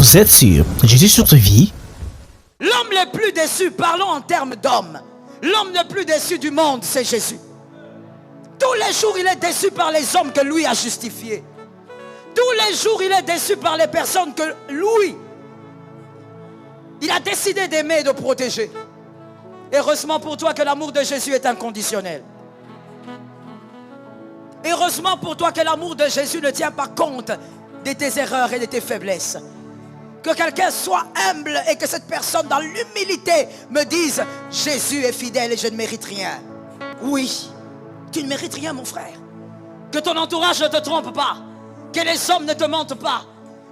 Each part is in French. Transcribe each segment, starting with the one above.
Vous êtes sur Jésus sur ta vie. L'homme le plus déçu, parlons en termes d'homme. L'homme le plus déçu du monde, c'est Jésus. Tous les jours, il est déçu par les hommes que lui a justifiés. Tous les jours, il est déçu par les personnes que lui, il a décidé d'aimer et de protéger. Heureusement pour toi que l'amour de Jésus est inconditionnel. Heureusement pour toi que l'amour de Jésus ne tient pas compte de tes erreurs et de tes faiblesses. Que quelqu'un soit humble et que cette personne dans l'humilité me dise « Jésus est fidèle et je ne mérite rien ». Oui, tu ne mérites rien mon frère. Que ton entourage ne te trompe pas. Que les hommes ne te mentent pas.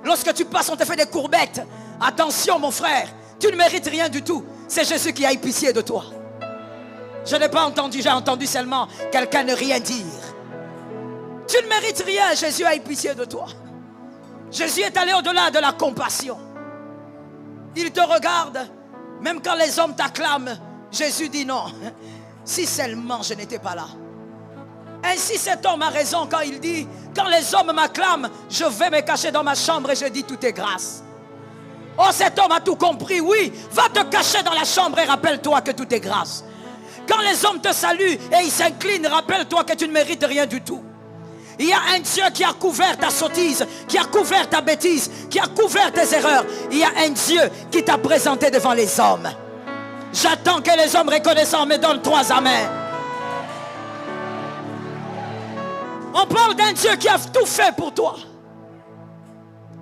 Lorsque tu passes, on te fait des courbettes. Attention mon frère, tu ne mérites rien du tout. C'est Jésus qui a eu pitié de toi. Je n'ai pas entendu, j'ai entendu seulement quelqu'un ne rien dire. Tu ne mérites rien, Jésus a eu pitié de toi. Jésus est allé au-delà de la compassion. Il te regarde, même quand les hommes t'acclament, Jésus dit non. Si seulement je n'étais pas là. Ainsi cet homme a raison quand il dit, quand les hommes m'acclament, je vais me cacher dans ma chambre et je dis tout est grâce. Oh, cet homme a tout compris, oui. Va te cacher dans la chambre et rappelle-toi que tout est grâce. Quand les hommes te saluent et ils s'inclinent, rappelle-toi que tu ne mérites rien du tout. Il y a un Dieu qui a couvert ta sottise, qui a couvert ta bêtise, qui a couvert tes erreurs. Il y a un Dieu qui t'a présenté devant les hommes. J'attends que les hommes reconnaissants me donnent 3 amens. On parle d'un Dieu qui a tout fait pour toi.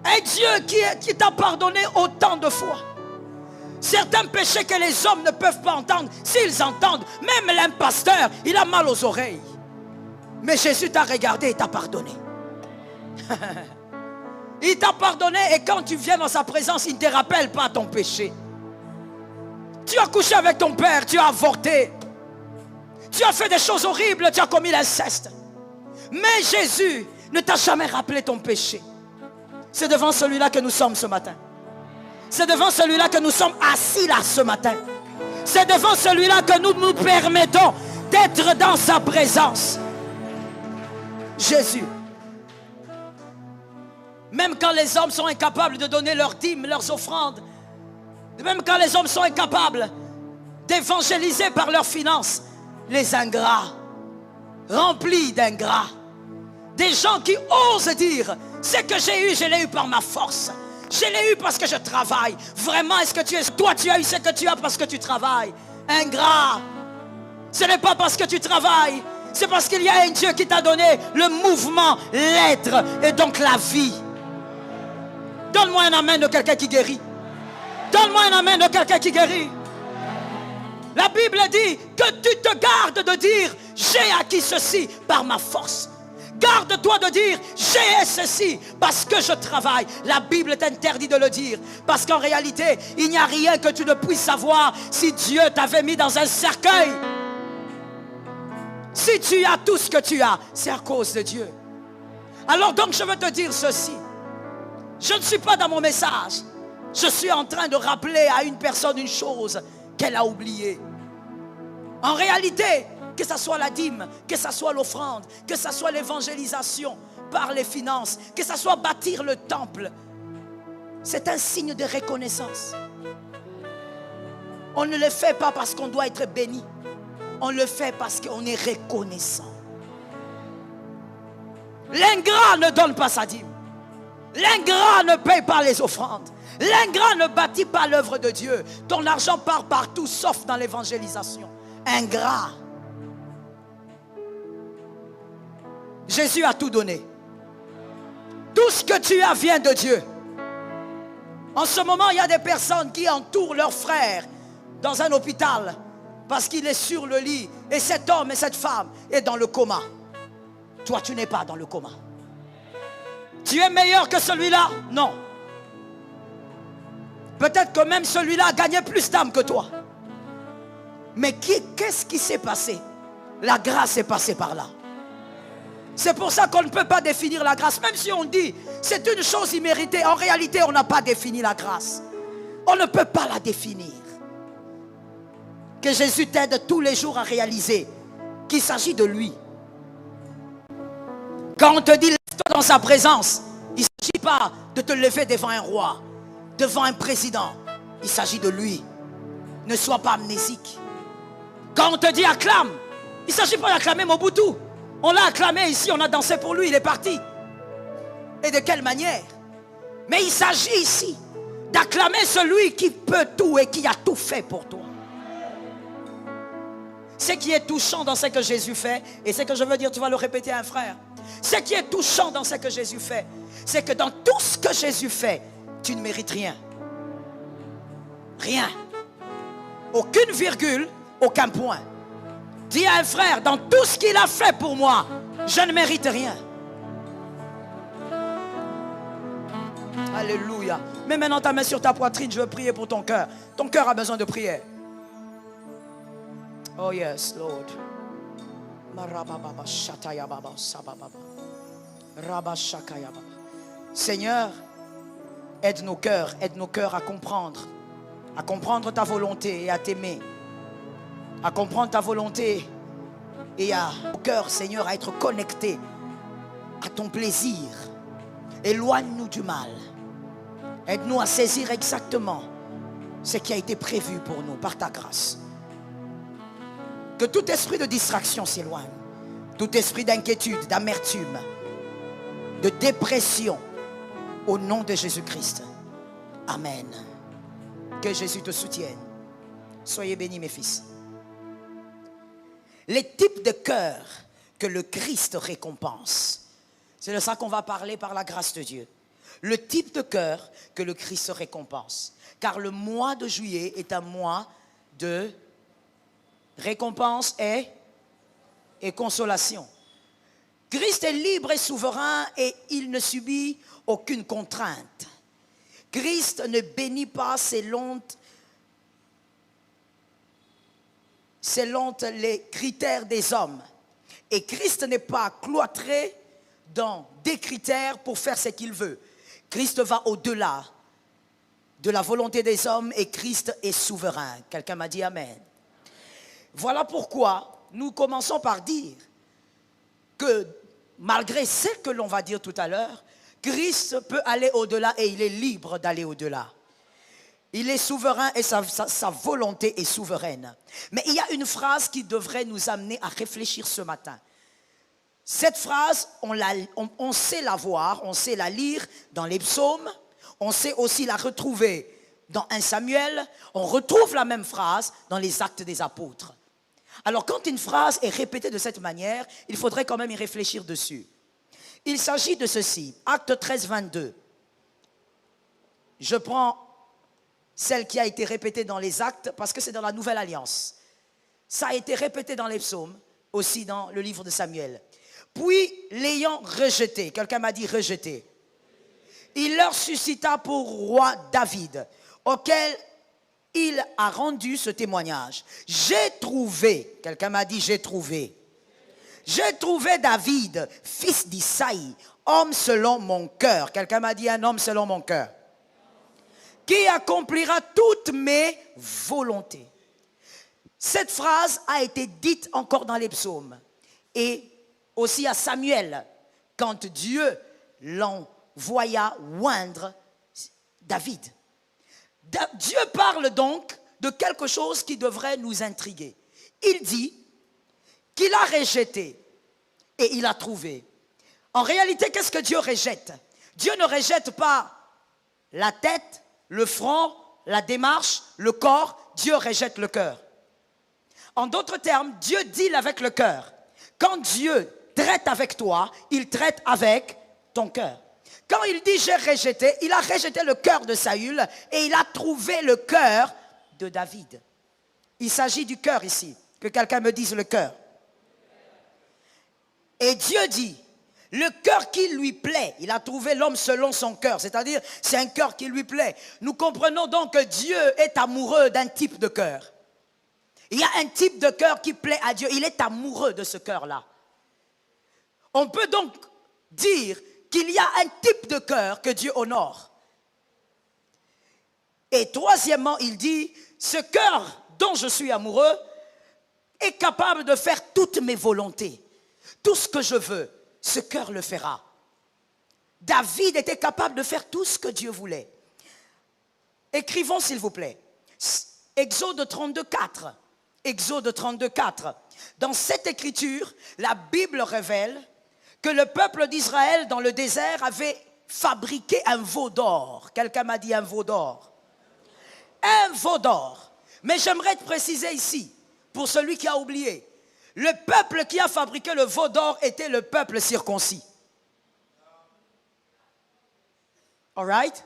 Un Dieu qui t'a pardonné autant de fois. Certains péchés que les hommes ne peuvent pas entendre, s'ils entendent, même l'impasteur, il a mal aux oreilles. Mais Jésus t'a regardé et t'a pardonné. Il t'a pardonné et quand tu viens dans sa présence, il ne te rappelle pas ton péché. Tu as couché avec ton père, tu as avorté. Tu as fait des choses horribles, tu as commis l'inceste. Mais Jésus ne t'a jamais rappelé ton péché. C'est devant celui-là que nous sommes ce matin. C'est devant celui-là que nous sommes assis là ce matin. C'est devant celui-là que nous nous permettons d'être dans sa présence. Jésus. Même quand les hommes sont incapables de donner leurs dîmes, leurs offrandes, même quand les hommes sont incapables d'évangéliser par leurs finances, les ingrats, remplis d'ingrats, des gens qui osent dire, ce que j'ai eu, je l'ai eu par ma force. Je l'ai eu parce que je travaille. Vraiment, est-ce que toi tu as eu ce que tu as parce que tu travailles? Ingrat. Ce n'est pas parce que tu travailles. C'est parce qu'il y a un Dieu qui t'a donné le mouvement, l'être et donc la vie. Donne-moi un amen de quelqu'un qui guérit. Donne-moi un amen de quelqu'un qui guérit. La Bible dit que tu te gardes de dire j'ai acquis ceci par ma force. Garde-toi de dire j'ai ceci parce que je travaille. La Bible t'interdit de le dire. Parce qu'en réalité, il n'y a rien que tu ne puisses savoir si Dieu t'avait mis dans un cercueil. Si tu as tout ce que tu as, c'est à cause de Dieu. Alors donc je veux te dire ceci. Je ne suis pas dans mon message. Je suis en train de rappeler à une personne une chose qu'elle a oubliée. En réalité, que ce soit la dîme, que ce soit l'offrande, que ce soit l'évangélisation par les finances, que ce soit bâtir le temple, c'est un signe de reconnaissance. On ne le fait pas parce qu'on doit être béni. On le fait parce qu'on est reconnaissant. L'ingrat ne donne pas sa dîme. L'ingrat ne paye pas les offrandes. L'ingrat ne bâtit pas l'œuvre de Dieu. Ton argent part partout sauf dans l'évangélisation. Ingrat. Jésus a tout donné. Tout ce que tu as vient de Dieu. En ce moment, il y a des personnes qui entourent leur frère dans un hôpital parce qu'il est sur le lit et cet homme et cette femme est dans le coma. Toi, tu n'es pas dans le coma. Tu es meilleur que celui-là? Non. Peut-être que même celui-là a gagné plus d'âmes que toi. Mais qu'est-ce qui s'est passé? La grâce est passée par là. C'est pour ça qu'on ne peut pas définir la grâce. Même si on dit c'est une chose imméritée, en réalité on n'a pas défini la grâce. On ne peut pas la définir. Que Jésus t'aide tous les jours à réaliser qu'il s'agit de lui. Quand on te dit lève-toi dans sa présence, il ne s'agit pas de te lever devant un roi. devant un président, il s'agit de lui. Ne sois pas amnésique. Quand on te dit acclame, il ne s'agit pas d'acclamer Mobutu. On l'a acclamé ici, on a dansé pour lui, il est parti. Et de quelle manière? Mais il s'agit ici d'acclamer celui qui peut tout et qui a tout fait pour toi. Ce qui est touchant dans ce que Jésus fait, et ce que je veux dire, tu vas le répéter à un frère. Ce qui est touchant dans ce que Jésus fait, c'est que dans tout ce que Jésus fait, tu ne mérites rien. Rien. Aucune virgule, aucun point. Dis à un frère, dans tout ce qu'il a fait pour moi, je ne mérite rien. Alléluia. Mets maintenant ta main sur ta poitrine, je veux prier pour ton cœur. Ton cœur a besoin de prière. Oh yes, Lord. Seigneur, aide nos cœurs à comprendre ta volonté et à t'aimer, à comprendre ta volonté et à nos cœurs, Seigneur, à être connectés à ton plaisir. Éloigne-nous du mal. Aide-nous à saisir exactement ce qui a été prévu pour nous par ta grâce. Que tout esprit de distraction s'éloigne. Tout esprit d'inquiétude, d'amertume, de dépression, au nom de Jésus-Christ. Amen. Que Jésus te soutienne. Soyez bénis, mes fils. Les types de cœur que le Christ récompense. C'est de ça qu'on va parler par la grâce de Dieu. Le type de cœur que le Christ récompense. Car le mois de juillet est un mois de récompense et consolation. Christ est libre et souverain et il ne subit aucune contrainte. Christ ne bénit pas selon les critères des hommes. Et Christ n'est pas cloîtré dans des critères pour faire ce qu'il veut. Christ va au-delà de la volonté des hommes et Christ est souverain. Quelqu'un m'a dit Amen. Voilà pourquoi nous commençons par dire que malgré ce que l'on va dire tout à l'heure, Christ peut aller au-delà et il est libre d'aller au-delà. Il est souverain et sa volonté est souveraine. Mais il y a une phrase qui devrait nous amener à réfléchir ce matin. Cette phrase, on sait la voir, on sait la lire dans les psaumes, on sait aussi la retrouver dans 1 Samuel, on retrouve la même phrase dans les actes des apôtres. Alors quand une phrase est répétée de cette manière, il faudrait quand même y réfléchir dessus. Il s'agit de ceci, acte 13, 22. Je prends celle qui a été répétée dans les actes parce que c'est dans la Nouvelle Alliance. Ça a été répété dans les psaumes, aussi dans le livre de Samuel. Puis, l'ayant rejeté, quelqu'un m'a dit rejeté, il leur suscita pour roi David, auquel il a rendu ce témoignage. J'ai trouvé, quelqu'un m'a dit j'ai trouvé David, fils d'Isaïe, homme selon mon cœur. Quelqu'un m'a dit un homme selon mon cœur. Qui accomplira toutes mes volontés. Cette phrase a été dite encore dans les psaumes. Et aussi à Samuel, quand Dieu l'envoya oindre David. Dieu parle donc de quelque chose qui devrait nous intriguer. Il dit qu'il a rejeté et il a trouvé. En réalité, qu'est-ce que Dieu rejette? Dieu ne rejette pas la tête, le front, la démarche, le corps. Dieu rejette le cœur. En d'autres termes, Dieu deal avec le cœur. Quand Dieu traite avec toi, il traite avec ton cœur. Quand il dit j'ai rejeté, il a rejeté le cœur de Saül et il a trouvé le cœur de David. Il s'agit du cœur ici. Que quelqu'un me dise le cœur. Et Dieu dit, le cœur qui lui plaît, il a trouvé l'homme selon son cœur, c'est-à-dire c'est un cœur qui lui plaît. Nous comprenons donc que Dieu est amoureux d'un type de cœur. Il y a un type de cœur qui plaît à Dieu, il est amoureux de ce cœur-là. On peut donc dire qu'il y a un type de cœur que Dieu honore. Et troisièmement, il dit, ce cœur dont je suis amoureux est capable de faire toutes mes volontés. Tout ce que je veux, ce cœur le fera. David était capable de faire tout ce que Dieu voulait. Écrivons s'il vous plaît. Exode 32, 4. Exode 32, 4. Dans cette écriture, la Bible révèle que le peuple d'Israël dans le désert avait fabriqué un veau d'or. Quelqu'un m'a dit un veau d'or. Un veau d'or. Mais j'aimerais te préciser ici, pour celui qui a oublié, le peuple qui a fabriqué le veau d'or était le peuple circoncis. All right?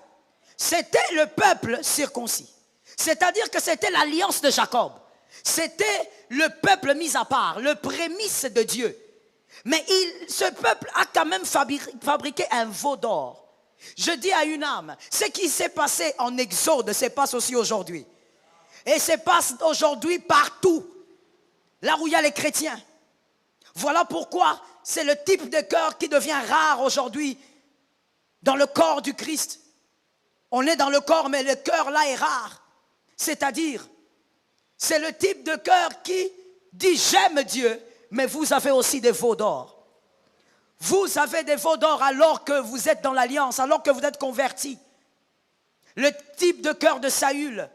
C'était le peuple circoncis. C'est-à-dire que c'était l'alliance de Jacob. C'était le peuple mis à part, le prémisse de Dieu. Mais ce peuple a quand même fabriqué un veau d'or. Je dis à une âme, ce qui s'est passé en Exode se passe aussi aujourd'hui. Et se passe aujourd'hui partout, là où il y a les chrétiens. Voilà pourquoi c'est le type de cœur qui devient rare aujourd'hui dans le corps du Christ. On est dans le corps, mais le cœur là est rare. C'est-à-dire, c'est le type de cœur qui dit j'aime Dieu, mais vous avez aussi des veaux d'or. Vous avez des veaux d'or alors que vous êtes dans l'alliance, alors que vous êtes convertis. Le type de cœur de Saül.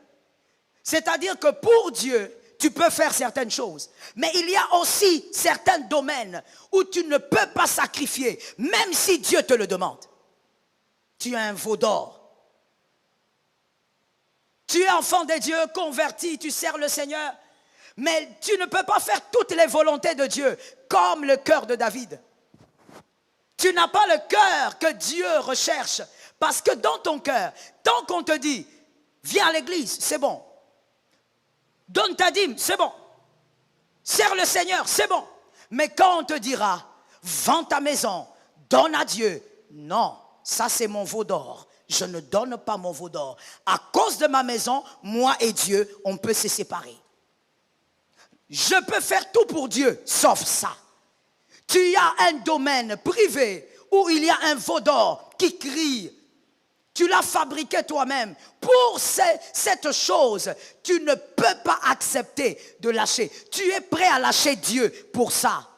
C'est-à-dire que pour Dieu, tu peux faire certaines choses. Mais il y a aussi certains domaines où tu ne peux pas sacrifier, même si Dieu te le demande. Tu as un veau d'or. Tu es enfant de Dieu, converti, tu sers le Seigneur. Mais tu ne peux pas faire toutes les volontés de Dieu, comme le cœur de David. Tu n'as pas le cœur que Dieu recherche. Parce que dans ton cœur, tant qu'on te dit, viens à l'église, c'est bon. Donne ta dîme, c'est bon. Sers le Seigneur, c'est bon. Mais quand on te dira, vends ta maison, donne à Dieu, non, ça c'est mon veau d'or. Je ne donne pas mon veau d'or. À cause de ma maison, moi et Dieu, on peut se séparer. Je peux faire tout pour Dieu, sauf ça. Tu as un domaine privé où il y a un veau d'or qui crie. Tu l'as fabriqué toi-même. Pour cette chose, tu ne peux pas accepter de lâcher. Tu es prêt à lâcher Dieu pour ça.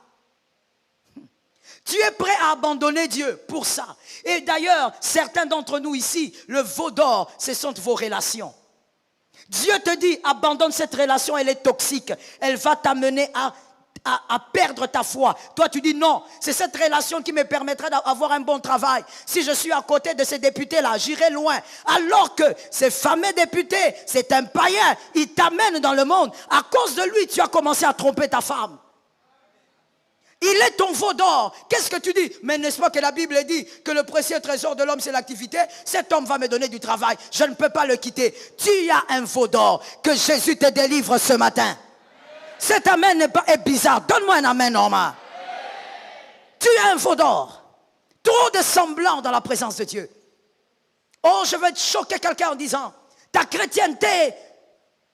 Tu es prêt à abandonner Dieu pour ça. Et d'ailleurs, certains d'entre nous ici, le veau d'or, ce sont vos relations. Dieu te dit, abandonne cette relation, elle est toxique. Elle va t'amener à perdre ta foi. Toi, tu dis non, c'est cette relation qui me permettra d'avoir un bon travail. Si je suis à côté de ces députés-là, j'irai loin. Alors que ces fameux députés, c'est un païen, il t'amène dans le monde. À cause de lui, tu as commencé à tromper ta femme. Il est ton veau d'or. Qu'est-ce que tu dis? Mais n'est-ce pas que la Bible dit que le précieux trésor de l'homme c'est l'activité? Cet homme va me donner du travail. Je ne peux pas le quitter. Tu as un veau d'or. Que Jésus te délivre ce matin. Cet amen est bizarre. Donne-moi un amen normal. Tu as un veau d'or. Trop de semblants dans la présence de Dieu. Oh, je vais te choquer quelqu'un en disant, ta chrétienté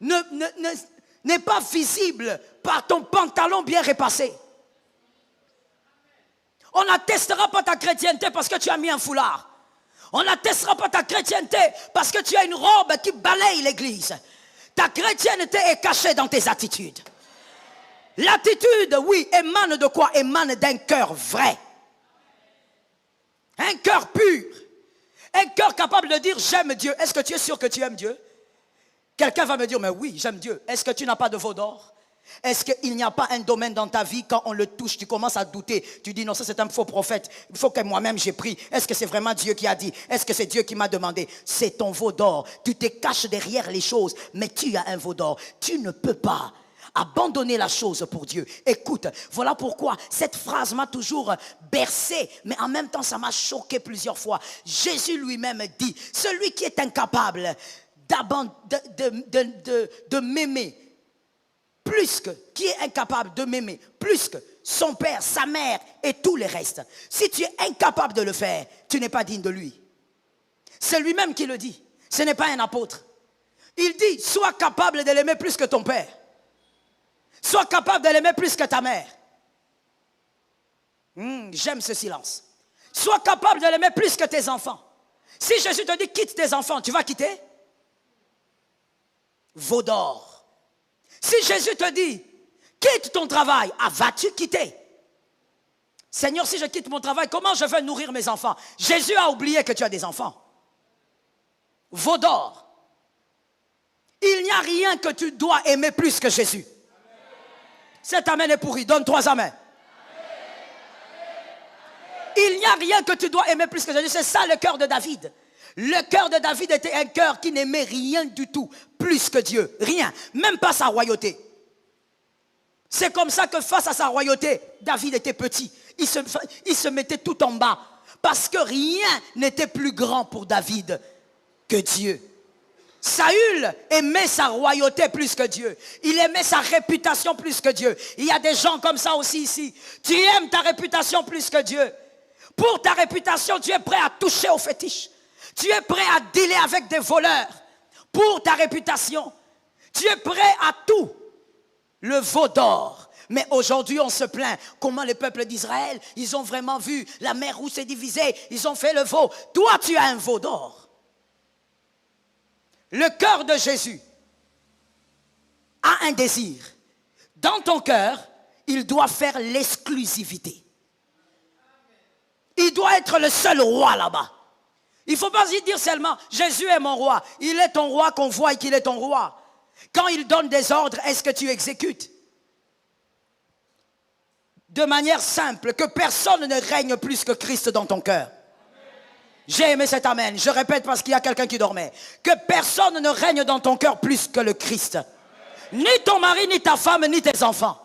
n'est pas visible par ton pantalon bien repassé. On n'attestera pas ta chrétienté parce que tu as mis un foulard. On n'attestera pas ta chrétienté parce que tu as une robe qui balaye l'église. Ta chrétienté est cachée dans tes attitudes. L'attitude, oui, émane de quoi? Émane d'un cœur vrai. Un cœur pur. Un cœur capable de dire j'aime Dieu. Est-ce que tu es sûr que tu aimes Dieu? Quelqu'un va me dire mais oui, j'aime Dieu. Est-ce que tu n'as pas de veau d'or? Est-ce qu'il n'y a pas un domaine dans ta vie, quand on le touche, tu commences à douter. Tu dis non, ça c'est un faux prophète. Il faut que moi-même j'ai pris. Est-ce que c'est vraiment Dieu qui a dit? Est-ce que c'est Dieu qui m'a demandé? C'est ton veau d'or. Tu te caches derrière les choses, mais tu as un veau d'or. Tu ne peux pas abandonner la chose pour Dieu. Écoute, voilà pourquoi cette phrase m'a toujours bercé, mais en même temps ça m'a choqué plusieurs fois. Jésus lui-même dit, celui qui est incapable de m'aimer, qui est incapable de m'aimer plus que son père, sa mère et tout le reste. Si tu es incapable de le faire, tu n'es pas digne de lui. C'est lui-même qui le dit. Ce n'est pas un apôtre. Il dit, sois capable de l'aimer plus que ton père. Sois capable de l'aimer plus que ta mère. J'aime ce silence. Sois capable de l'aimer plus que tes enfants. Si Jésus te dit, quitte tes enfants, tu vas quitter? Veau d'or. Si Jésus te dit, quitte ton travail, vas-tu quitter? Seigneur, si je quitte mon travail, comment je vais nourrir mes enfants? Jésus a oublié que tu as des enfants. Veau d'or. Il n'y a rien que tu dois aimer plus que Jésus. Cet amen est pourri. Donne 3 amens. Il n'y a rien que tu dois aimer plus que Jésus. C'est ça le cœur de David. Le cœur de David était un cœur qui n'aimait rien du tout plus que Dieu. Rien. Même pas sa royauté. C'est comme ça que face à sa royauté, David était petit. Il se mettait tout en bas. Parce que rien n'était plus grand pour David que Dieu. Saül aimait sa royauté plus que Dieu. Il aimait sa réputation plus que Dieu. Il y a des gens comme ça aussi ici. Tu aimes ta réputation plus que Dieu. Pour ta réputation, tu es prêt à toucher aux fétiches. Tu es prêt à dealer avec des voleurs. Pour ta réputation, tu es prêt à tout. Le veau d'or. Mais aujourd'hui, on se plaint. Comment les peuples d'Israël, ils ont vraiment vu la mer Rouge s'est divisée. Ils ont fait le veau. Toi, tu as un veau d'or. Le cœur de Jésus a un désir. Dans ton cœur, il doit faire l'exclusivité. Il doit être le seul roi là-bas. Il ne faut pas y dire seulement, Jésus est mon roi. Il est ton roi qu'on voit qu'il est ton roi. Quand il donne des ordres, est-ce que tu exécutes? De manière simple, que personne ne règne plus que Christ dans ton cœur. J'ai aimé cet amen. Je répète parce qu'il y a quelqu'un qui dormait. Que personne ne règne dans ton cœur plus que le Christ. Ni ton mari, ni ta femme, ni tes enfants.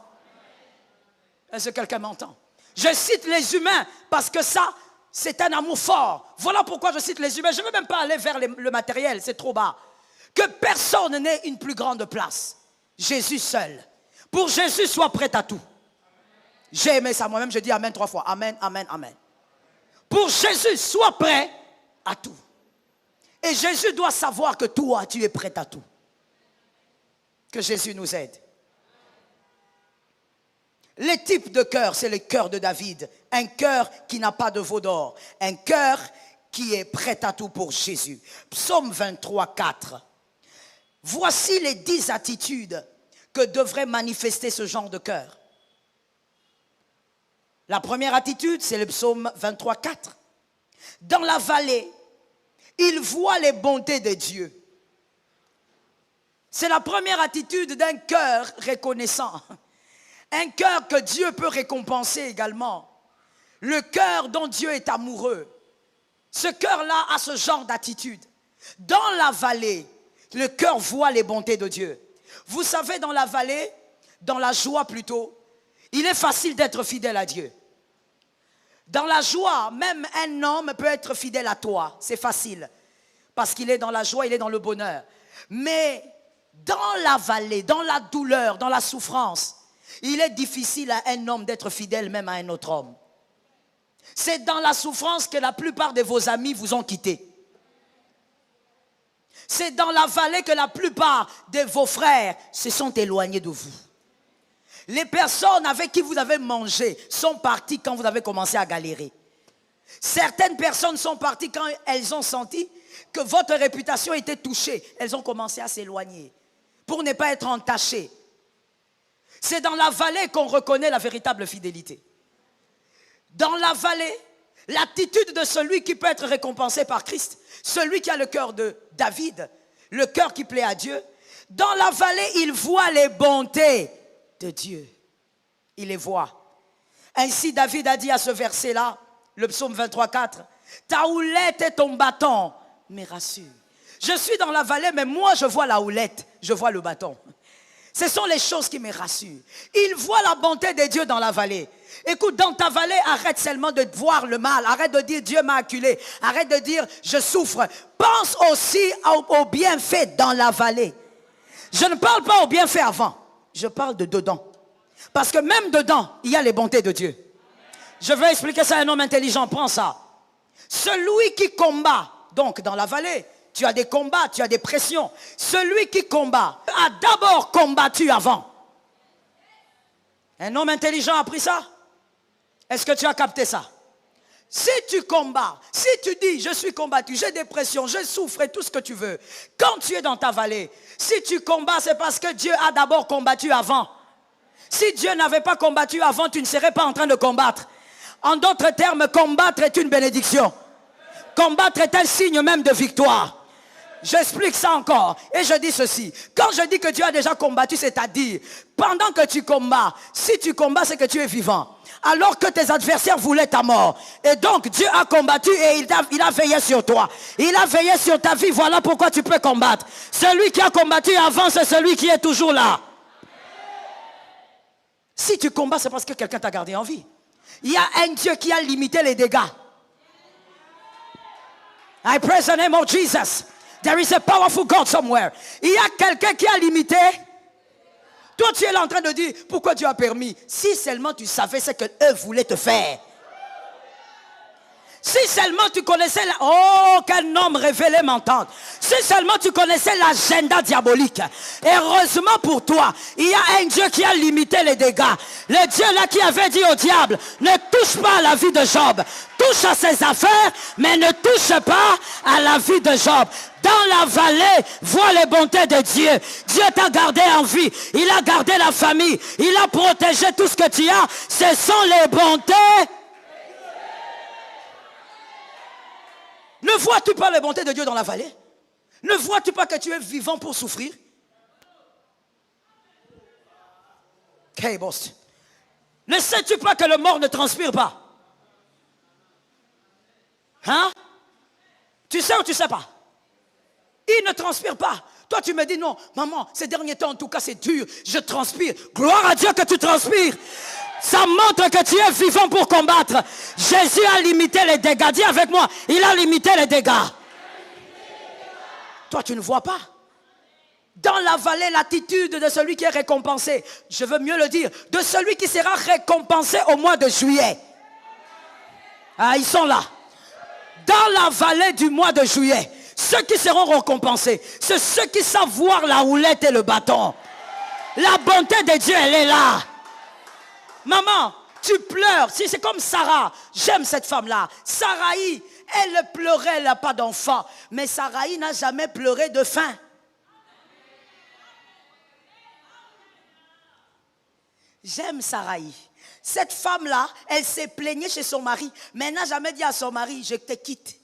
Est-ce que quelqu'un m'entend? Je cite les humains parce que ça, c'est un amour fort. Voilà pourquoi je cite les humains. Je ne veux même pas aller vers le matériel, c'est trop bas. Que personne n'ait une plus grande place. Jésus seul. Pour Jésus, sois prêt à tout. J'ai aimé ça moi-même, je dis amen 3 fois. Amen, amen, amen. Pour Jésus, sois prêt à tout. Et Jésus doit savoir que toi, tu es prêt à tout. Que Jésus nous aide. Les types de cœur, c'est le cœur de David. Un cœur qui n'a pas de veau d'or. Un cœur qui est prêt à tout pour Jésus. Psaume 23, 4. Voici les 10 attitudes que devrait manifester ce genre de cœur. La première attitude, c'est le psaume 23, 4. Dans la vallée, il voit les bontés de Dieu. C'est la première attitude d'un cœur reconnaissant. Un cœur que Dieu peut récompenser également. Le cœur dont Dieu est amoureux. Ce cœur-là a ce genre d'attitude. Dans la vallée, le cœur voit les bontés de Dieu. Vous savez, dans la vallée, dans la joie plutôt, il est facile d'être fidèle à Dieu. Dans la joie, même un homme peut être fidèle à toi. C'est facile. Parce qu'il est dans la joie, il est dans le bonheur. Mais dans la vallée, dans la douleur, dans la souffrance, il est difficile à un homme d'être fidèle même à un autre homme. C'est dans la souffrance que la plupart de vos amis vous ont quitté. C'est dans la vallée que la plupart de vos frères se sont éloignés de vous. Les personnes avec qui vous avez mangé sont parties quand vous avez commencé à galérer. Certaines personnes sont parties quand elles ont senti que votre réputation était touchée. Elles ont commencé à s'éloigner pour ne pas être entachées. C'est dans la vallée qu'on reconnaît la véritable fidélité. Dans la vallée, l'attitude de celui qui peut être récompensé par Christ, celui qui a le cœur de David, le cœur qui plaît à Dieu, dans la vallée, il voit les bontés de Dieu. Il les voit. Ainsi, David a dit à ce verset-là, le psaume 23, 4, ta houlette et ton bâton me rassurent. Je suis dans la vallée, mais moi je vois la houlette, je vois le bâton. Ce sont les choses qui me rassurent. Il voit la bonté de Dieu dans la vallée. Écoute, dans ta vallée, arrête seulement de voir le mal. Arrête de dire Dieu m'a acculé. Arrête de dire je souffre. Pense aussi au bienfait dans la vallée. Je ne parle pas au bienfait avant. Je parle de dedans. Parce que même dedans, il y a les bontés de Dieu. Je vais expliquer ça à un homme intelligent. Prends ça. Celui qui combat, donc dans la vallée, tu as des combats, tu as des pressions. Celui qui combat a d'abord combattu avant. Un homme intelligent a appris ça? Est-ce que tu as capté ça? Si tu combats, si tu dis je suis combattu, j'ai des pressions, je souffre et tout ce que tu veux. Quand tu es dans ta vallée, si tu combats, c'est parce que Dieu a d'abord combattu avant. Si Dieu n'avait pas combattu avant, tu ne serais pas en train de combattre. En d'autres termes, combattre est une bénédiction. Combattre est un signe même de victoire. J'explique ça encore. Et je dis ceci. Quand je dis que Dieu a déjà combattu, c'est-à-dire, pendant que tu combats, si tu combats, c'est que tu es vivant. Alors que tes adversaires voulaient ta mort. Et donc, Dieu a combattu et il a veillé sur toi. Il a veillé sur ta vie. Voilà pourquoi tu peux combattre. Celui qui a combattu avant, c'est celui qui est toujours là. Si tu combats, c'est parce que quelqu'un t'a gardé en vie. Il y a un Dieu qui a limité les dégâts. I praise the name of Jesus. There is a powerful God somewhere. Il y a quelqu'un qui a limité. Toi, tu es là en train de dire, pourquoi Dieu a permis? Si seulement tu savais ce qu'eux voulaient te faire. Si seulement tu connaissais oh, quel homme révélé m'entende. Si seulement tu connaissais l'agenda diabolique. Heureusement pour toi, il y a un Dieu qui a limité les dégâts. Le Dieu là qui avait dit au diable, ne touche pas à la vie de Job. Touche à ses affaires, mais ne touche pas à la vie de Job. Dans la vallée, vois les bontés de Dieu. Dieu t'a gardé en vie. Il a gardé la famille. Il a protégé tout ce que tu as. Ce sont les bontés. Ne vois-tu pas les bontés de Dieu dans la vallée? Ne vois-tu pas que tu es vivant pour souffrir? Ne sais-tu pas que le mort ne transpire pas? Hein? Tu sais ou tu sais pas? Il ne transpire pas. Toi tu me dis non, maman, ces derniers temps en tout cas c'est dur, je transpire. Gloire à Dieu que tu transpires. Ça montre que tu es vivant pour combattre. Jésus a limité les dégâts. Dis avec moi, il a limité les dégâts. Toi, tu ne vois pas. Dans la vallée, l'attitude de celui qui est récompensé, je veux mieux le dire, de celui qui sera récompensé au mois de juillet. Ah, ils sont là. Dans la vallée du mois de juillet, ceux qui seront récompensés, c'est ceux qui savent voir la houlette et le bâton. La bonté de Dieu, elle est là. Maman, tu pleures. Si c'est comme Sarah, j'aime cette femme-là. Saraï, elle pleurait, elle n'a pas d'enfant. Mais Saraï n'a jamais pleuré de faim. J'aime Saraï. Cette femme-là, elle s'est plaignée chez son mari, mais elle n'a jamais dit à son mari, je te quitte.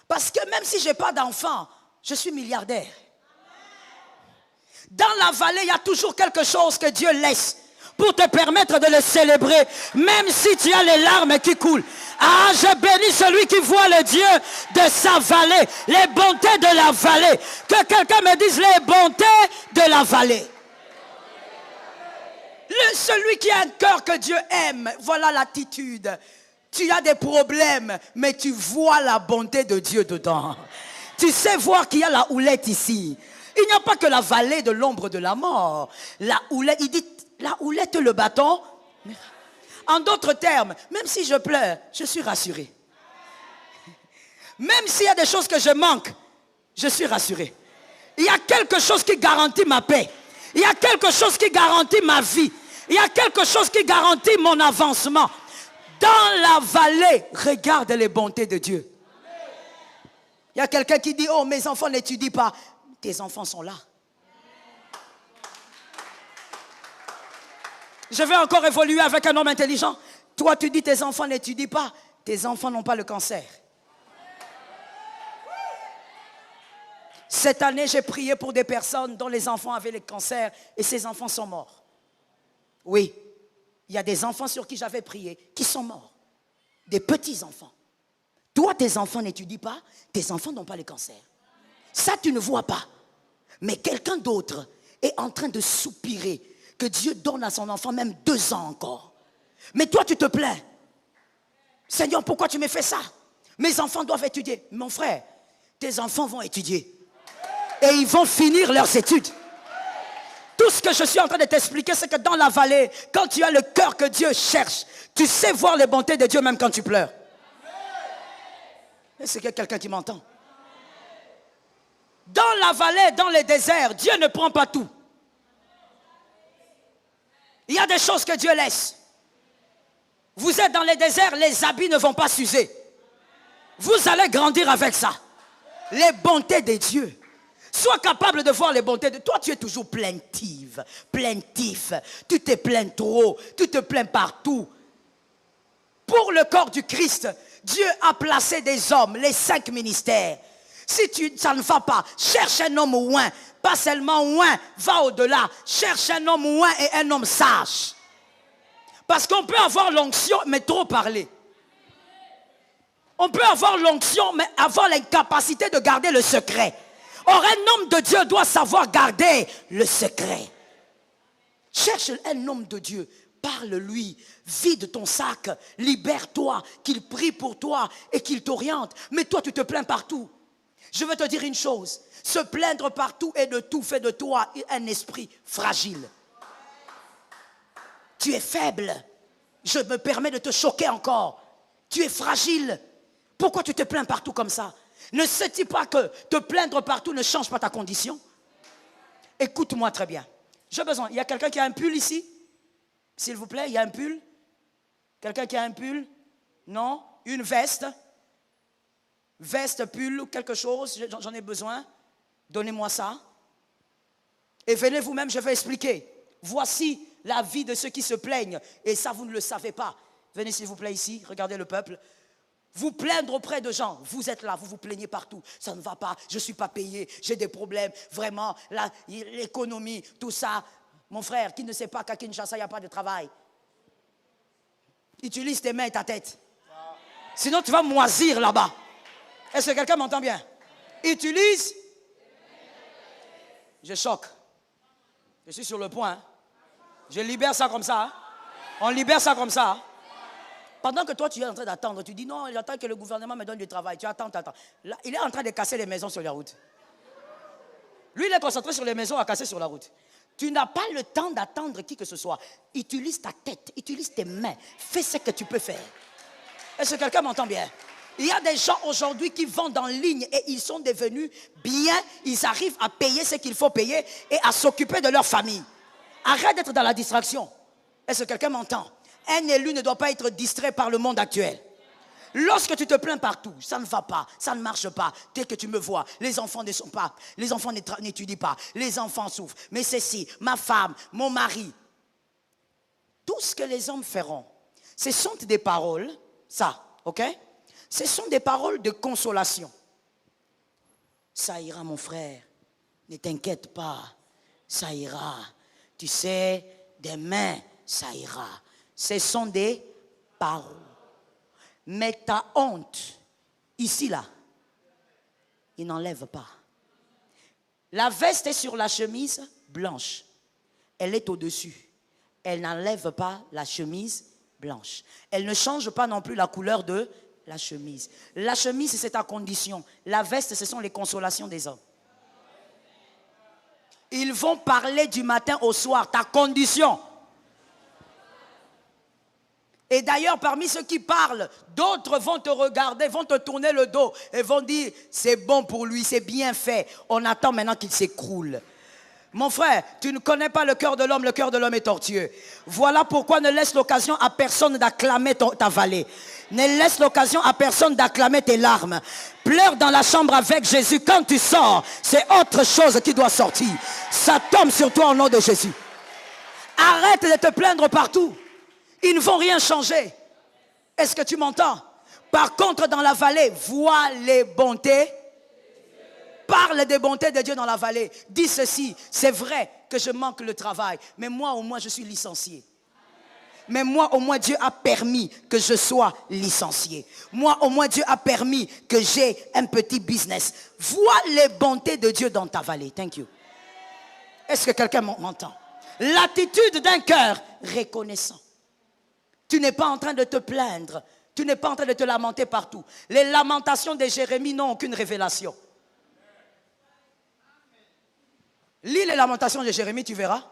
Parce que même si je n'ai pas d'enfant, je suis milliardaire. Dans la vallée, il y a toujours quelque chose que Dieu laisse pour te permettre de le célébrer, même si tu as les larmes qui coulent. Ah, je bénis celui qui voit le Dieu de sa vallée, les bontés de la vallée. Que quelqu'un me dise les bontés de la vallée. Celui qui a un cœur que Dieu aime, voilà l'attitude. Tu as des problèmes, mais tu vois la bonté de Dieu dedans. Tu sais voir qu'il y a la houlette ici. Il n'y a pas que la vallée de l'ombre de la mort. La houlette, il dit la houlette, le bâton. En d'autres termes, même si je pleure, je suis rassuré. Même s'il y a des choses que je manque, je suis rassuré. Il y a quelque chose qui garantit ma paix. Il y a quelque chose qui garantit ma vie. Il y a quelque chose qui garantit mon avancement. Dans la vallée, regarde les bontés de Dieu. Il y a quelqu'un qui dit, oh, mes enfants n'étudient pas. Tes enfants sont là. Je vais encore évoluer avec un homme intelligent. Toi, tu dis tes enfants n'étudient pas. Tes enfants n'ont pas le cancer. Cette année, j'ai prié pour des personnes dont les enfants avaient le cancer et ces enfants sont morts. Oui, il y a des enfants sur qui j'avais prié qui sont morts. Des petits-enfants. Toi, tes enfants n'étudient pas, tes enfants n'ont pas le cancer. Ça, tu ne vois pas. Mais quelqu'un d'autre est en train de soupirer que Dieu donne à son enfant même 2 ans encore. Mais toi, tu te plains. Seigneur, pourquoi tu me fais ça? Mes enfants doivent étudier. Mon frère, tes enfants vont étudier. Et ils vont finir leurs études. Tout ce que je suis en train de t'expliquer, c'est que dans la vallée, quand tu as le cœur que Dieu cherche, tu sais voir les bontés de Dieu même quand tu pleures. Est-ce qu'il y a quelqu'un qui m'entend? Dans la vallée, dans les déserts, Dieu ne prend pas tout. Il y a des choses que Dieu laisse. Vous êtes dans les déserts, les habits ne vont pas s'user. Vous allez grandir avec ça. Les bontés de Dieu. Sois capable de voir les bontés de toi. Tu es toujours plaintive, plaintif. Tu te plains trop, tu te plains partout. Pour le corps du Christ, Dieu a placé des hommes, les 5 ministères. Si ça ne va pas, cherche un homme oint. Pas seulement oint, va au-delà. Cherche un homme oint et un homme sage. Parce qu'on peut avoir l'onction, mais trop parler. On peut avoir l'onction, mais avoir l'incapacité de garder le secret. Or, un homme de Dieu doit savoir garder le secret. Cherche un homme de Dieu. Parle-lui, vide ton sac, libère-toi, qu'il prie pour toi et qu'il t'oriente. Mais toi, tu te plains partout. Je veux te dire une chose, se plaindre partout et de tout fait de toi un esprit fragile. Tu es faible. Je me permets de te choquer encore. Tu es fragile. Pourquoi tu te plains partout comme ça? Ne sais-tu pas que te plaindre partout ne change pas ta condition? Écoute-moi très bien. J'ai besoin. Il y a quelqu'un qui a un pull ici? S'il vous plaît, il y a un pull? Quelqu'un qui a un pull? Non? Une veste? Veste, pull ou quelque chose? J'en ai besoin. Donnez-moi ça. Et venez vous-même, je vais expliquer. Voici la vie de ceux qui se plaignent. Et ça, vous ne le savez pas. Venez s'il vous plaît ici, regardez le peuple. Vous plaindre auprès de gens, vous êtes là, vous vous plaignez partout. Ça ne va pas, je ne suis pas payé, j'ai des problèmes. Vraiment, l'économie, tout ça. Mon frère, qui ne sait pas qu'à Kinshasa, il n'y a pas de travail. Utilise tes mains et ta tête. Sinon, tu vas moisir là-bas. Est-ce que quelqu'un m'entend bien? Utilise. Je choque. Je suis sur le point. Hein. Je libère ça comme ça. Hein. On libère ça comme ça. Hein. Pendant que toi, tu es en train d'attendre, tu dis non, j'attends que le gouvernement me donne du travail. Tu attends, tu attends. Là, il est en train de casser les maisons sur la route. Lui, il est concentré sur les maisons à casser sur la route. Tu n'as pas le temps d'attendre qui que ce soit. Utilise ta tête, utilise tes mains. Fais ce que tu peux faire. Est-ce que quelqu'un m'entend bien? Il y a des gens aujourd'hui qui vendent en ligne et ils sont devenus bien. Ils arrivent à payer ce qu'il faut payer et à s'occuper de leur famille. Arrête d'être dans la distraction. Est-ce que quelqu'un m'entend? Un élu ne doit pas être distrait par le monde actuel. Lorsque tu te plains partout, ça ne va pas, ça ne marche pas. Tel que tu me vois, les enfants ne sont pas, les enfants n'étudient pas, les enfants souffrent. Mais ceci, ma femme, mon mari, tout ce que les hommes feront, ce sont des paroles, ça, ok? Ce sont des paroles de consolation. Ça ira, mon frère, ne t'inquiète pas, ça ira. Tu sais, demain, ça ira. Ce sont des paroles. Mais ta honte, ici, là, il n'enlève pas. La veste est sur la chemise blanche. Elle est au-dessus. Elle n'enlève pas la chemise blanche. Elle ne change pas non plus la couleur de la chemise. La chemise, c'est ta condition. La veste, ce sont les consolations des hommes. Ils vont parler du matin au soir, ta condition. Et d'ailleurs, parmi ceux qui parlent, d'autres vont te regarder, vont te tourner le dos et vont dire, c'est bon pour lui, c'est bien fait. On attend maintenant qu'il s'écroule. Mon frère, tu ne connais pas le cœur de l'homme est tortueux. Voilà pourquoi ne laisse l'occasion à personne d'acclamer ta vallée. Ne laisse l'occasion à personne d'acclamer tes larmes. Pleure dans la chambre avec Jésus. Quand tu sors, c'est autre chose qui doit sortir. Ça tombe sur toi au nom de Jésus. Arrête de te plaindre partout. Ils ne vont rien changer. Est-ce que tu m'entends? Par contre, dans la vallée, vois les bontés. Parle des bontés de Dieu dans la vallée. Dis ceci, c'est vrai que je manque le travail, mais moi au moins je suis licencié. Mais moi au moins Dieu a permis que je sois licencié. Moi au moins Dieu a permis que j'ai un petit business. Vois les bontés de Dieu dans ta vallée. Thank you. Est-ce que quelqu'un m'entend? L'attitude d'un cœur reconnaissant. Tu n'es pas en train de te plaindre. Tu n'es pas en train de te lamenter partout. Les lamentations de Jérémie n'ont aucune révélation. Lis les lamentations de Jérémie, tu verras.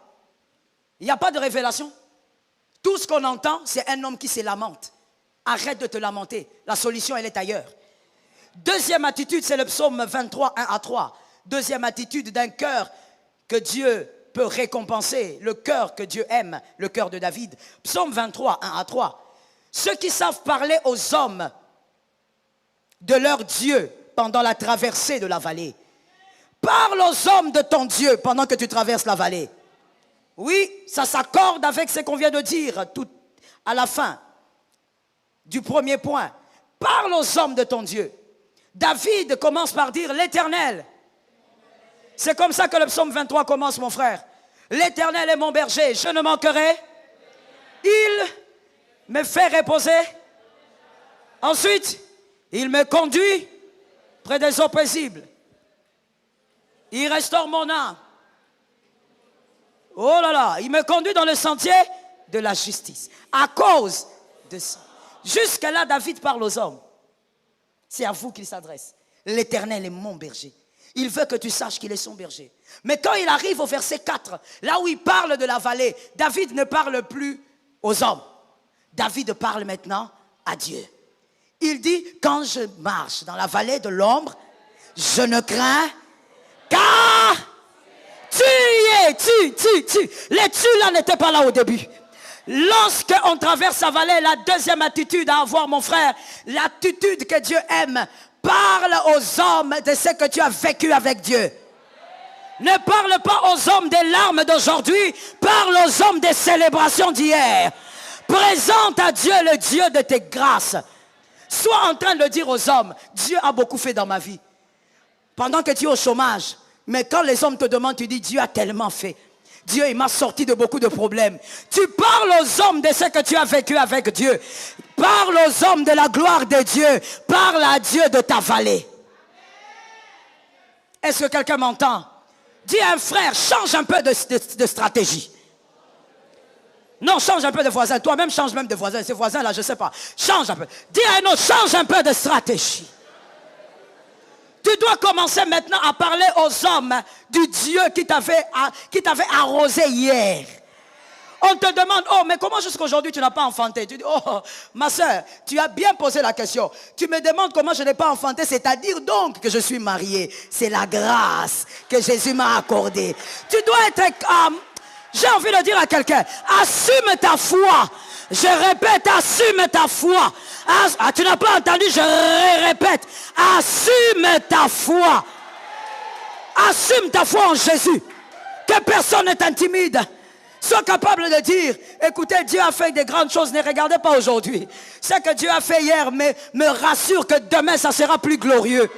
Il n'y a pas de révélation. Tout ce qu'on entend, c'est un homme qui se lamente. Arrête de te lamenter. La solution, elle est ailleurs. Deuxième attitude, c'est le psaume 23, 1 à 3. Deuxième attitude d'un cœur que Dieu peut récompenser, le cœur que Dieu aime, le cœur de David. Psaume 23, 1 à 3. Ceux qui savent parler aux hommes de leur Dieu pendant la traversée de la vallée. Parle aux hommes de ton Dieu pendant que tu traverses la vallée. Oui, ça s'accorde avec ce qu'on vient de dire tout à la fin du premier point. Parle aux hommes de ton Dieu. David commence par dire l'Éternel. C'est comme ça que le psaume 23 commence, mon frère. L'Éternel est mon berger, je ne manquerai. Il me fait reposer. Ensuite, il me conduit près des eaux paisibles. Il restaure mon âme. Oh là là, il me conduit dans le sentier de la justice. À cause de ça. Jusque-là, David parle aux hommes. C'est à vous qu'il s'adresse. L'Éternel est mon berger. Il veut que tu saches qu'il est son berger. Mais quand il arrive au verset 4, là où il parle de la vallée, David ne parle plus aux hommes. David parle maintenant à Dieu. Il dit, quand je marche dans la vallée de l'ombre, je ne crains car tu y es, tu. Les tu là n'étaient pas là au début. Lorsqu'on traverse la vallée, la deuxième attitude à avoir, mon frère, l'attitude que Dieu aime, parle aux hommes de ce que tu as vécu avec Dieu. Ne parle pas aux hommes des larmes d'aujourd'hui, parle aux hommes des célébrations d'hier. Présente à Dieu le Dieu de tes grâces. Sois en train de dire aux hommes, Dieu a beaucoup fait dans ma vie. Pendant que tu es au chômage, mais quand les hommes te demandent, tu dis, Dieu a tellement fait. Dieu, il m'a sorti de beaucoup de problèmes. Tu parles aux hommes de ce que tu as vécu avec Dieu. Parle aux hommes de la gloire de Dieu. Parle à Dieu de ta vallée. Est-ce que quelqu'un m'entend? Dis à un frère, change un peu de stratégie. Non, change un peu de voisin. Toi-même, change même de voisin. Ces voisins-là, je ne sais pas. Change un peu. Dis à un autre, change un peu de stratégie. Tu dois commencer maintenant à parler aux hommes du Dieu qui t'avait arrosé hier. On te demande, oh, mais comment jusqu'à aujourd'hui tu n'as pas enfanté? Tu dis, oh, ma soeur, tu as bien posé la question. Tu me demandes comment je n'ai pas enfanté, c'est-à-dire donc que je suis marié. C'est la grâce que Jésus m'a accordée. Tu dois être j'ai envie de dire à quelqu'un, assume ta foi. Je répète, assume ta foi. Tu n'as pas entendu, je répète, assume ta foi. Assume ta foi en Jésus. Que personne ne t'intimide. Sois capable de dire, écoutez, Dieu a fait des grandes choses, ne regardez pas aujourd'hui. Ce que Dieu a fait hier me rassure que demain, ça sera plus glorieux.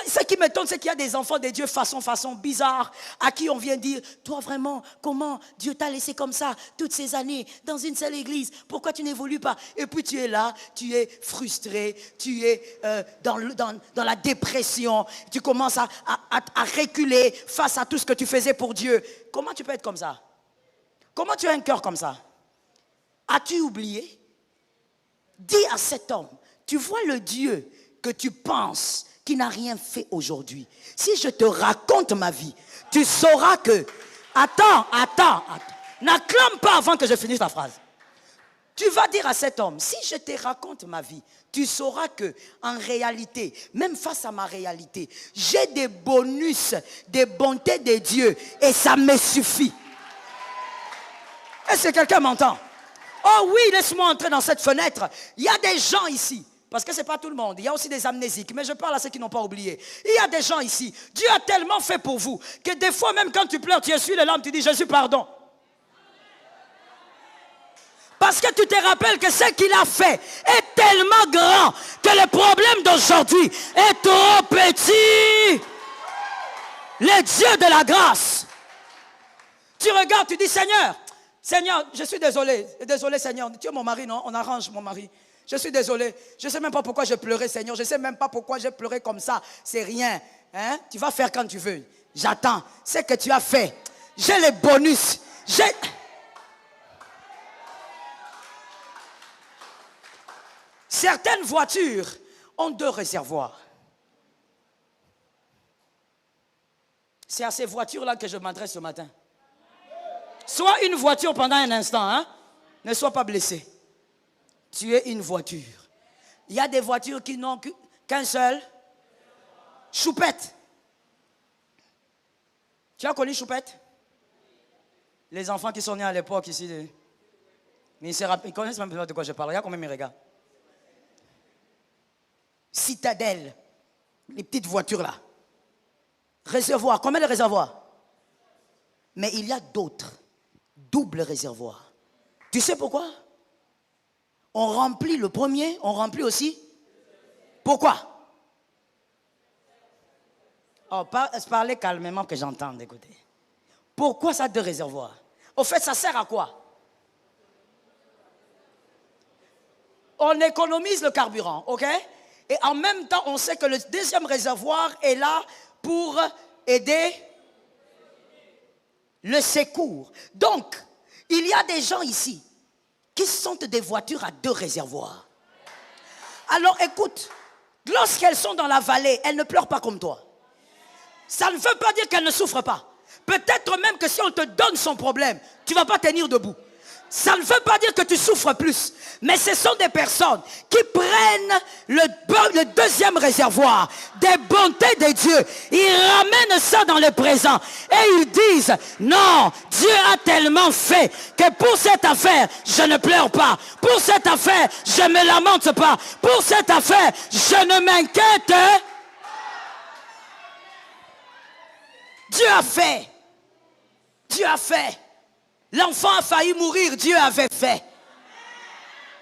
Ce qui m'étonne, c'est qu'il y a des enfants de Dieu façon bizarre, à qui on vient dire, toi vraiment, comment Dieu t'a laissé comme ça toutes ces années dans une seule église, pourquoi tu n'évolues pas? Et puis tu es là, tu es frustré, tu es dans la dépression, tu commences à reculer face à tout ce que tu faisais pour Dieu. Comment tu peux être comme ça? Comment tu as un cœur comme ça? As-tu oublié? Dis à cet homme, tu vois le Dieu que tu penses qui n'a rien fait aujourd'hui. Si je te raconte ma vie, tu sauras que... Attends. N'acclame pas avant que je finisse la phrase. Tu vas dire à cet homme, si je te raconte ma vie, tu sauras que, en réalité, même face à ma réalité, j'ai des bonus, des bontés de Dieu, et ça me suffit. Est-ce que quelqu'un m'entend? Oh oui, laisse-moi entrer dans cette fenêtre. Il y a des gens ici. Parce que ce n'est pas tout le monde. Il y a aussi des amnésiques. Mais je parle à ceux qui n'ont pas oublié. Il y a des gens ici. Dieu a tellement fait pour vous que des fois, même quand tu pleures, tu essuies les larmes, tu dis Jésus, pardon. Parce que tu te rappelles que ce qu'il a fait est tellement grand que le problème d'aujourd'hui est trop petit. Le Dieu de la grâce. Tu regardes, tu dis Seigneur, je suis désolé. Désolé Seigneur. Tu es mon mari, non? On arrange mon mari. Je suis désolé. Je ne sais même pas pourquoi j'ai pleuré, Seigneur. Je ne sais même pas pourquoi j'ai pleuré comme ça. C'est rien. Hein? Tu vas faire quand tu veux. J'attends. Ce que tu as fait. J'ai les bonus. Certaines voitures ont 2 réservoirs. C'est à ces voitures-là que je m'adresse ce matin. Sois une voiture pendant un instant. Hein? Ne sois pas blessé. Tu es une voiture. Il y a des voitures qui n'ont qu'un seul. Choupette. Tu as connu Choupette? Les enfants qui sont nés à l'époque ici. Mais ils connaissent même pas de quoi je parle. Regarde combien ils regardent. Citadelle. Les petites voitures là. Réservoir. Combien de réservoirs? Mais il y a d'autres. Double réservoir. Tu sais pourquoi? On remplit le premier, on remplit aussi Pourquoi? Oh, parlez calmement que j'entende, écoutez. Pourquoi ça 2 réservoirs? Au fait, ça sert à quoi? On économise le carburant, ok? Et en même temps, on sait que le 2e réservoir est là pour aider le secours. Donc, il y a des gens ici qui sont des voitures à 2 réservoirs. Alors écoute, lorsqu'elles sont dans la vallée, elles ne pleurent pas comme toi. Ça ne veut pas dire qu'elles ne souffrent pas. Peut-être même que si on te donne son problème, tu ne vas pas tenir debout. Ça ne veut pas dire que tu souffres plus. Mais ce sont des personnes qui prennent le 2e réservoir des bontés de Dieu. Ils ramènent ça dans le présent. Et ils disent, non, Dieu a tellement fait que pour cette affaire, je ne pleure pas. Pour cette affaire, je ne me lamente pas. Pour cette affaire, je ne m'inquiète. Dieu a fait. Dieu a fait. L'enfant a failli mourir, Dieu avait fait.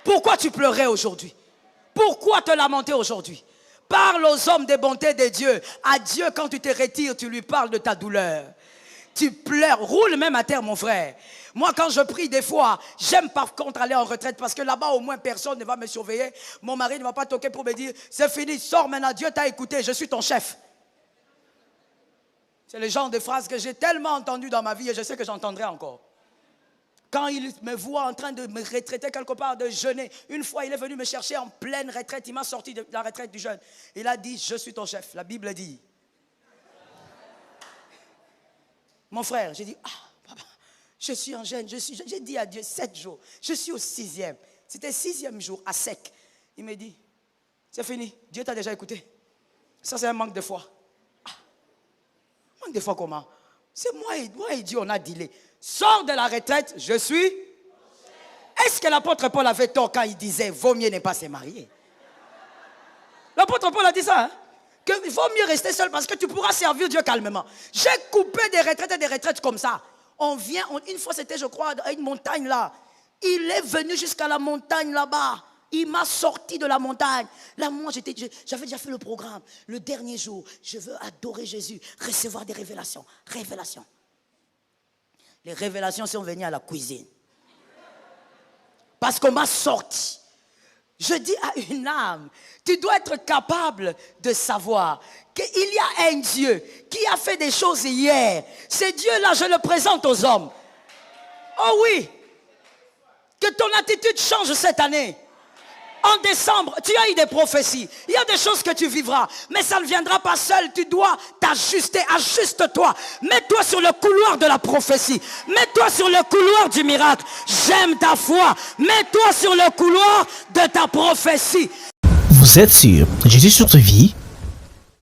Pourquoi tu pleurais aujourd'hui? Pourquoi te lamenter aujourd'hui? Parle aux hommes des bontés de Dieu. À Dieu, quand tu te retires, tu lui parles de ta douleur. Tu pleures, roule même à terre, mon frère. Moi, quand je prie des fois, j'aime par contre aller en retraite parce que là-bas, au moins, personne ne va me surveiller. Mon mari ne va pas toquer pour me dire, c'est fini, sors maintenant, Dieu t'a écouté, je suis ton chef. C'est le genre de phrase que j'ai tellement entendu dans ma vie et je sais que j'entendrai encore. Quand il me voit en train de me retraiter quelque part, de jeûner, une fois il est venu me chercher en pleine retraite, il m'a sorti de la retraite du jeûne. Il a dit, je suis ton chef. La Bible dit. Mon frère, j'ai dit, papa, je suis en jeûne, j'ai dit à Dieu 7 jours, je suis au 6e. C'était 6e jour, à sec. Il me dit, c'est fini, Dieu t'a déjà écouté. Ça c'est un manque de foi. Manque de foi comment? C'est moi et Dieu, on a dealé. Sors de la retraite, je suis. Est-ce que l'apôtre Paul avait tort quand il disait vaut mieux ne pas se marier? L'apôtre Paul a dit ça, hein? Qu'il vaut mieux rester seul parce que tu pourras servir Dieu calmement. J'ai coupé des retraites et des retraites comme ça. Une fois c'était, je crois, à une montagne là. Il est venu jusqu'à la montagne là-bas. Il m'a sorti de la montagne. Là, moi, j'avais déjà fait le programme. Le dernier jour, je veux adorer Jésus, recevoir des révélations. Révélations. Les révélations sont venues à la cuisine. Parce qu'on m'a sorti. Je dis à une âme, tu dois être capable de savoir qu'il y a un Dieu qui a fait des choses hier. Ce Dieu-là, je le présente aux hommes. Oh oui, que ton attitude change cette année. En décembre, tu as eu des prophéties. Il y a des choses que tu vivras. Mais ça ne viendra pas seul. Tu dois t'ajuster. Ajuste-toi. Mets-toi sur le couloir de la prophétie. Mets-toi sur le couloir du miracle. J'aime ta foi. Mets-toi sur le couloir de ta prophétie. Vous êtes sur Jésus sur ta vie?